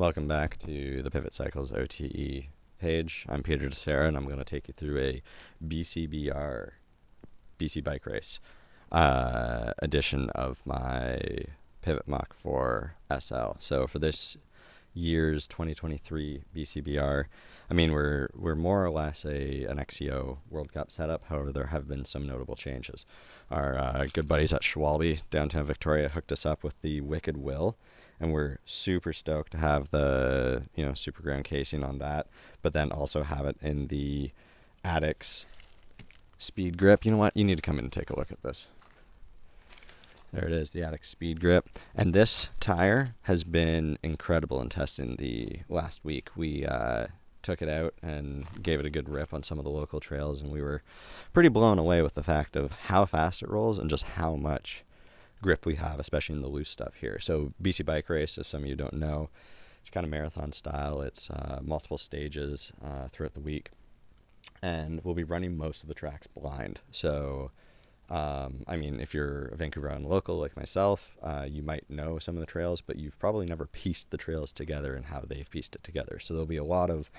Welcome back to the Pivot Cycles OTE page. I'm Peter DeSera, and I'm going to take you through a BCBR, BC Bike Race, edition of my Pivot Mach 4 SL. So for this year's 2023 BCBR, I mean, we're more or less an XCO World Cup setup. However, there have been some notable changes. Our good buddies at Schwalbe, downtown Victoria, hooked us up with the Wicked Will, and we're super stoked to have the super ground casing on that, but then also have it in the Addicts Speed Grip. You know what? You need to come in and take a look at this. There it is, the Addicts Speed Grip. And this tire has been incredible in testing the last week. We took it out and gave it a good rip on some of the local trails, and we were pretty blown away with the fact of how fast it rolls and just how much grip we have, especially in the loose stuff here. So BC Bike Race, if some of you don't know, it's kind of marathon style. It's multiple stages throughout the week, and we'll be running most of the tracks blind. So I mean, if you're a Vancouver Island local like myself, you might know some of the trails, but you've probably never pieced the trails together and how they've pieced it together. So there'll be a lot of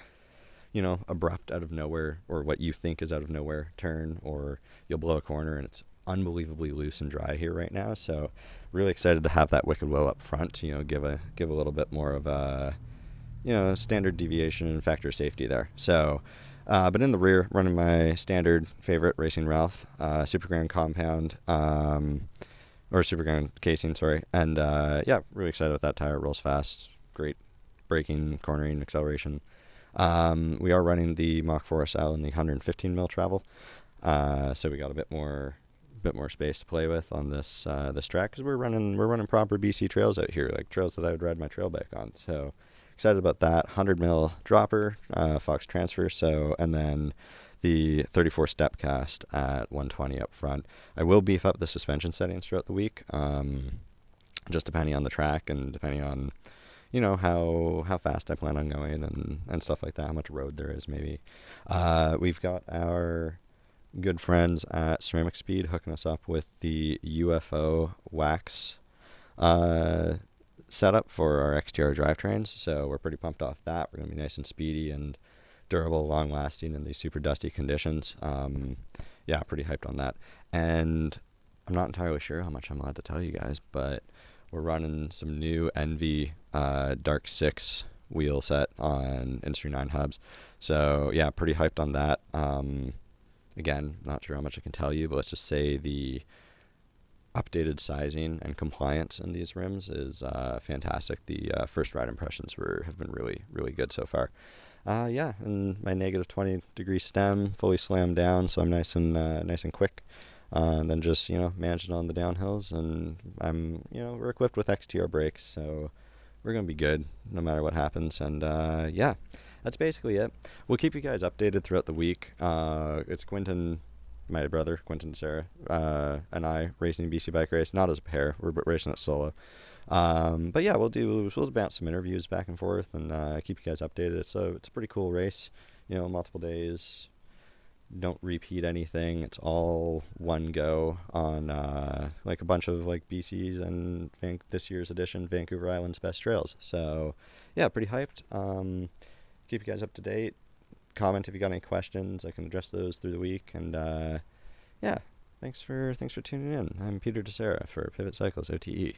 abrupt out of nowhere, or what you think is out of nowhere turn, or you'll blow a corner and it's unbelievably loose and dry here right now. So really excited to have that Wicked Will up front, give a little bit more of a standard deviation and factor of safety there. So but in the rear, running my standard favorite Racing Ralph Super Grand compound, or Super Grand casing, sorry. And really excited with that tire. It rolls fast, great braking, cornering, acceleration. We are running the Mach 4 SL in the 115 mil travel, so we got a bit more space to play with on this track, because we're running proper BC trails out here, like trails that I would ride my trail bike on. So excited about that. 100 mil dropper, Fox transfer. So, and then the 34 step cast at 120 up front. I will beef up the suspension settings throughout the week, just depending on the track and depending on how fast I plan on going and stuff like that, how much road there is maybe. We've got our good friends at Ceramic Speed hooking us up with the UFO wax setup for our XTR drivetrains, so we're pretty pumped off that. We're going to be nice and speedy and durable, long lasting in these super dusty conditions. Pretty hyped on that. And I'm not entirely sure how much I'm allowed to tell you guys, but we're running some new Envy Dark 6 wheel set on Industry 9 hubs. So yeah, pretty hyped on that. Again, not sure how much I can tell you, but let's just say the updated sizing and compliance in these rims is fantastic. The first ride impressions have been really, really good so far. And my negative 20 degree stem fully slammed down, so I'm nice and quick. And then just managing on the downhills, and we're equipped with XTR brakes, so we're gonna be good no matter what happens. And that's basically it. We'll keep you guys updated throughout the week. It's Quinton, my brother Quinton DeSera, and I racing BC Bike Race, not as a pair. We're racing it solo. But yeah, we'll bounce some interviews back and forth and keep you guys updated. It's a pretty cool race. Multiple days. Don't repeat anything. It's all one go on like a bunch of like BC's and this year's edition Vancouver Island's best trails. So yeah, pretty hyped. Keep you guys up to date. Comment if you got any questions. I can address those through the week. And thanks for tuning in. I'm Peter DeSera for Pivot Cycles OTE.